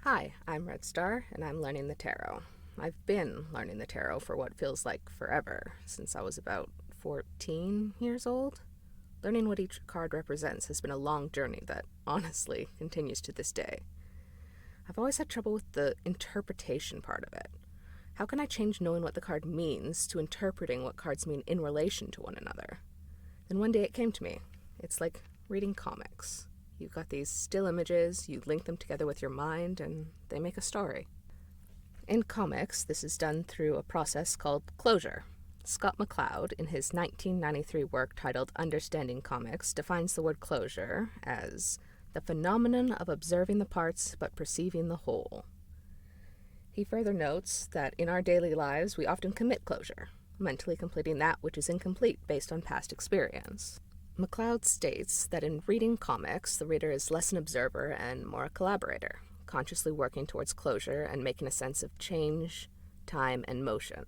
Hi, I'm Red Star, and I'm learning the tarot. I've been learning the tarot for what feels like forever, since I was about 14 years old. Learning what each card represents has been a long journey that, honestly, continues to this day. I've always had trouble with the interpretation part of it. How can I change knowing what the card means to interpreting what cards mean in relation to one another? Then one day it came to me. It's like reading comics. You've got these still images, you link them together with your mind, and they make a story. In comics, this is done through a process called closure. Scott McCloud, in his 1993 work titled Understanding Comics, defines the word closure as the phenomenon of observing the parts but perceiving the whole. He further notes that in our daily lives we often commit closure, mentally completing that which is incomplete based on past experience. McCloud states that in reading comics, the reader is less an observer and more a collaborator, consciously working towards closure and making a sense of change, time, and motion.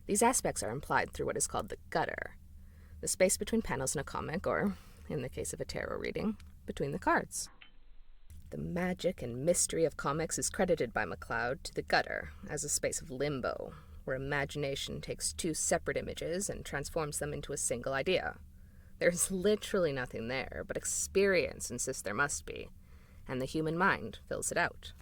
These aspects are implied through what is called the gutter, the space between panels in a comic, or, in the case of a tarot reading, between the cards. The magic and mystery of comics is credited by McCloud to the gutter as a space of limbo, where imagination takes two separate images and transforms them into a single idea. There's literally nothing there, but experience insists there must be, and the human mind fills it out.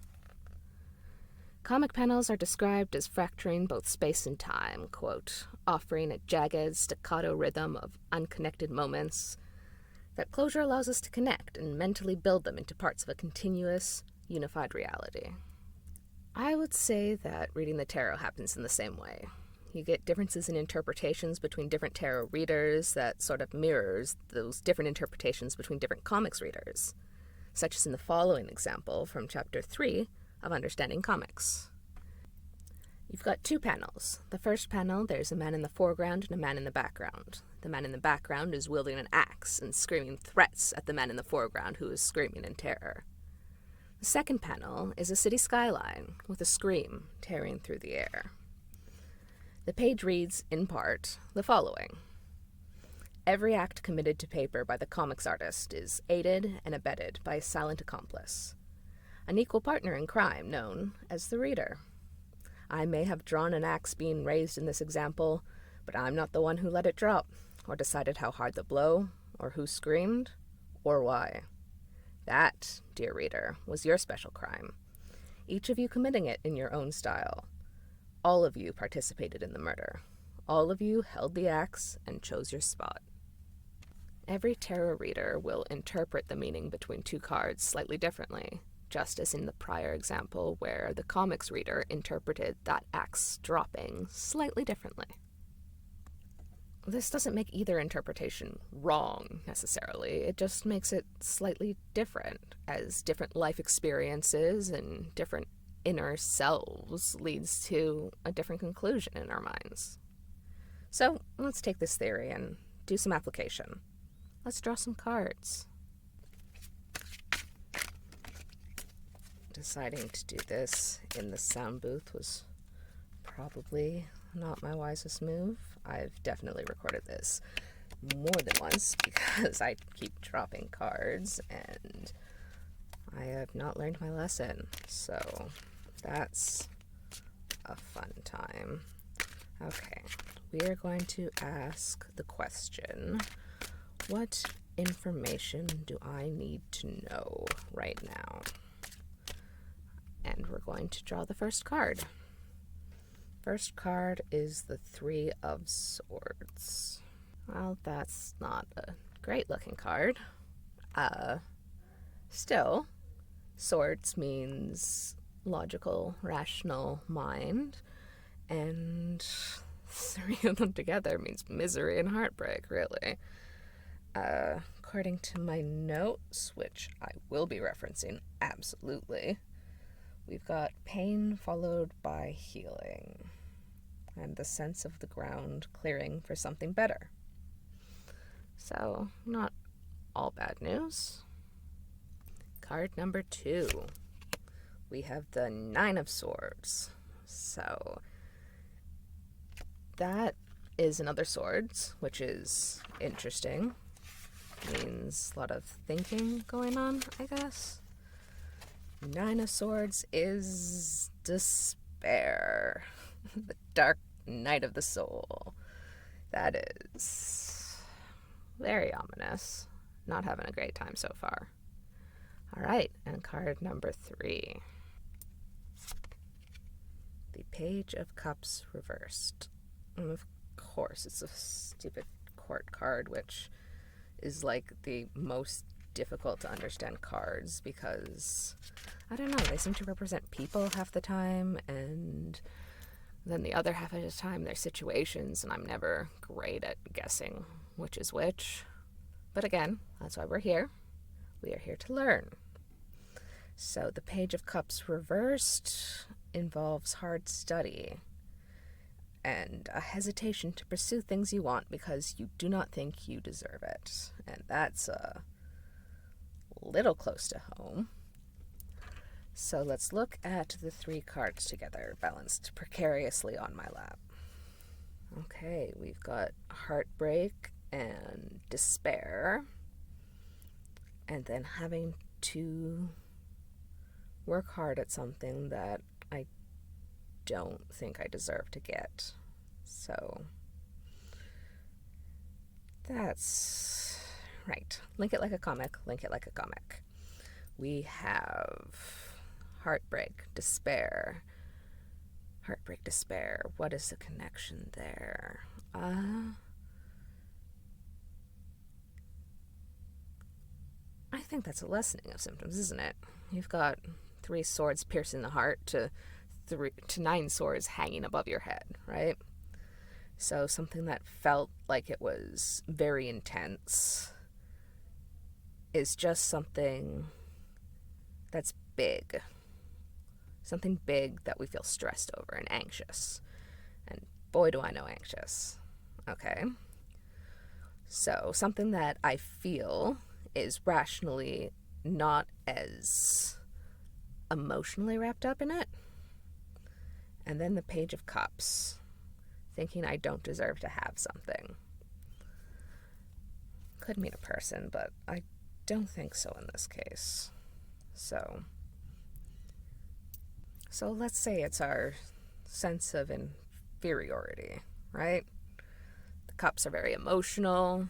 Comic panels are described as fracturing both space and time, quote, offering a jagged, staccato rhythm of unconnected moments. That closure allows us to connect and mentally build them into parts of a continuous, unified reality. I would say that reading the tarot happens in the same way. You get differences in interpretations between different tarot readers that sort of mirrors those different interpretations between different comics readers, such as in the following example from Chapter 3 of Understanding Comics. You've got two panels. The first panel, there's a man in the foreground and a man in the background. The man in the background is wielding an axe and screaming threats at the man in the foreground who is screaming in terror. The second panel is a city skyline with a scream tearing through the air. The page reads, in part, the following. Every act committed to paper by the comics artist is aided and abetted by a silent accomplice, an equal partner in crime known as the reader. I may have drawn an axe being raised in this example, but I'm not the one who let it drop, or decided how hard the blow, or who screamed, or why. That, dear reader, was your special crime, each of you committing it in your own style. All of you participated in the murder. All of you held the axe and chose your spot. Every tarot reader will interpret the meaning between two cards slightly differently, just as in the prior example where the comics reader interpreted that axe dropping slightly differently. This doesn't make either interpretation wrong, necessarily. It just makes it slightly different, as different life experiences and different inner selves leads to a different conclusion in our minds. So let's take this theory and do some application. Let's draw some cards. Deciding to do this in the sound booth was probably not my wisest move. I've definitely recorded this more than once because I keep dropping cards and I have not learned my lesson. So that's a fun time. Okay, we are going to ask the question, what information do I need to know right now? And we're going to draw the first card. First card is the Three of Swords. Well, that's not a great looking card. Still, swords means logical, rational mind, and three of them together means misery and heartbreak, really. According to my notes, which I will be referencing absolutely, we've got pain followed by healing, and the sense of the ground clearing for something better. So, not all bad news. Card number 2. We have the Nine of Swords. So, that is another swords, which is interesting. Means a lot of thinking going on, I guess. Nine of Swords is despair. The dark night of the soul. That is very ominous. Not having a great time so far. All right, and card number 3. The Page of Cups reversed. And of course, it's a stupid court card, which is like the most difficult to understand cards because, I don't know, they seem to represent people half the time, and then the other half of the time they're situations, and I'm never great at guessing which is which. But again, that's why we're here. We are here to learn. So the Page of Cups reversed involves hard study and a hesitation to pursue things you want because you do not think you deserve it. And that's a little close to home. So let's look at the 3 cards together, balanced precariously on my lap. Okay, we've got heartbreak and despair, and then having to work hard at something that I don't think I deserve to get. So that's right. Link it like a comic, link it like a comic. We have heartbreak, despair. Heartbreak, despair. What is the connection there? I think that's a lessening of symptoms, isn't it? You've got 3 swords piercing the heart to 9 swords hanging above your head, right? So something that felt like it was very intense is just something that's big. Something big that we feel stressed over and anxious. And boy, do I know anxious. Okay. So something that I feel is rationally not as emotionally wrapped up in it. And then the Page of Cups, thinking I don't deserve to have something. Could mean a person, but I don't think so in this case. So let's say it's our sense of inferiority, right? The cups are very emotional,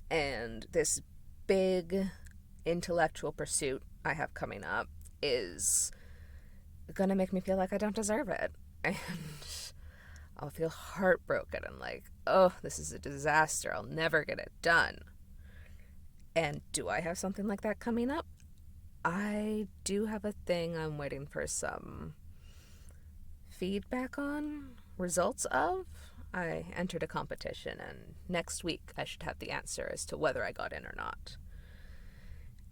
and this big intellectual pursuit I have coming up is gonna make me feel like I don't deserve it. And I'll feel heartbroken and like, oh, this is a disaster. I'll never get it done. And do I have something like that coming up? I do have a thing I'm waiting for some feedback on, results of. I entered a competition, and next week I should have the answer as to whether I got in or not.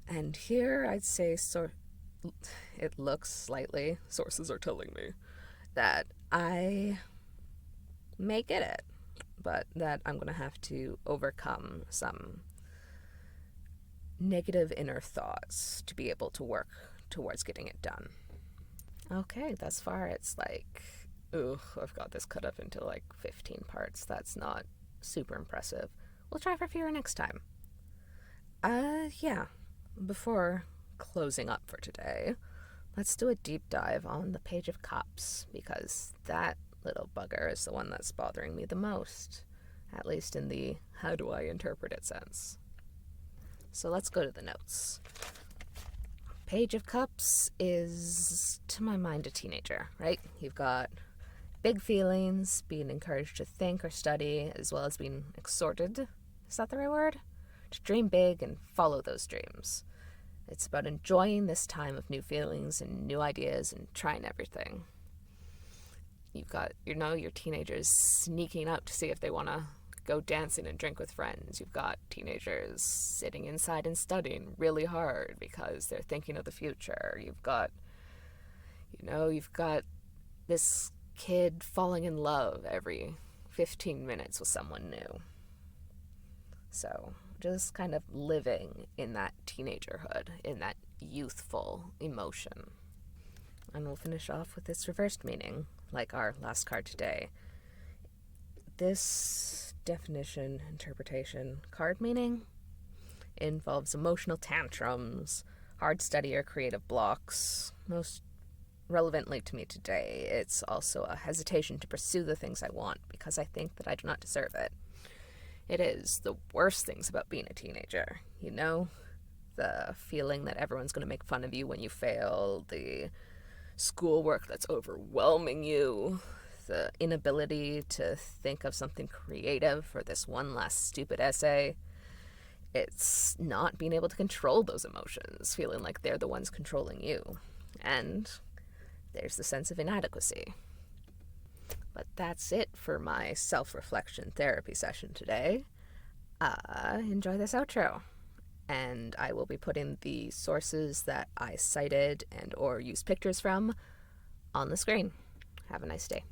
And here I'd say it looks slightly, sources are telling me, that I may get it, but that I'm going to have to overcome some negative inner thoughts to be able to work towards getting it done. Okay, thus far it's like, ooh, I've got this cut up into like 15 parts. That's not super impressive. We'll try for fewer next time. Yeah. Before closing up for today, let's do a deep dive on the Page of Cups, because that little bugger is the one that's bothering me the most, at least in the how do I interpret it sense. So let's go to the notes. Page of Cups is, to my mind, a teenager, right? You've got big feelings, being encouraged to think or study, as well as being exhorted, is that the right word? To dream big and follow those dreams. It's about enjoying this time of new feelings and new ideas and trying everything. You've got, your teenagers sneaking out to see if they want to go dancing and drink with friends. You've got teenagers sitting inside and studying really hard because they're thinking of the future. You've got this kid falling in love every 15 minutes with someone new. So just kind of living in that teenagerhood, in that youthful emotion. And we'll finish off with this reversed meaning, like our last card today. This interpretation card meaning involves emotional tantrums, hard study or creative blocks. Most relevantly to me today, it's also a hesitation to pursue the things I want because I think that I do not deserve it. It is the worst things about being a teenager, you know? The feeling that everyone's going to make fun of you when you fail, the schoolwork that's overwhelming you, the inability to think of something creative for this one last stupid essay. It's not being able to control those emotions, feeling like they're the ones controlling you. And there's the sense of inadequacy. But that's it for my self-reflection therapy session today. Enjoy this outro. And I will be putting the sources that I cited and or used pictures from on the screen. Have a nice day.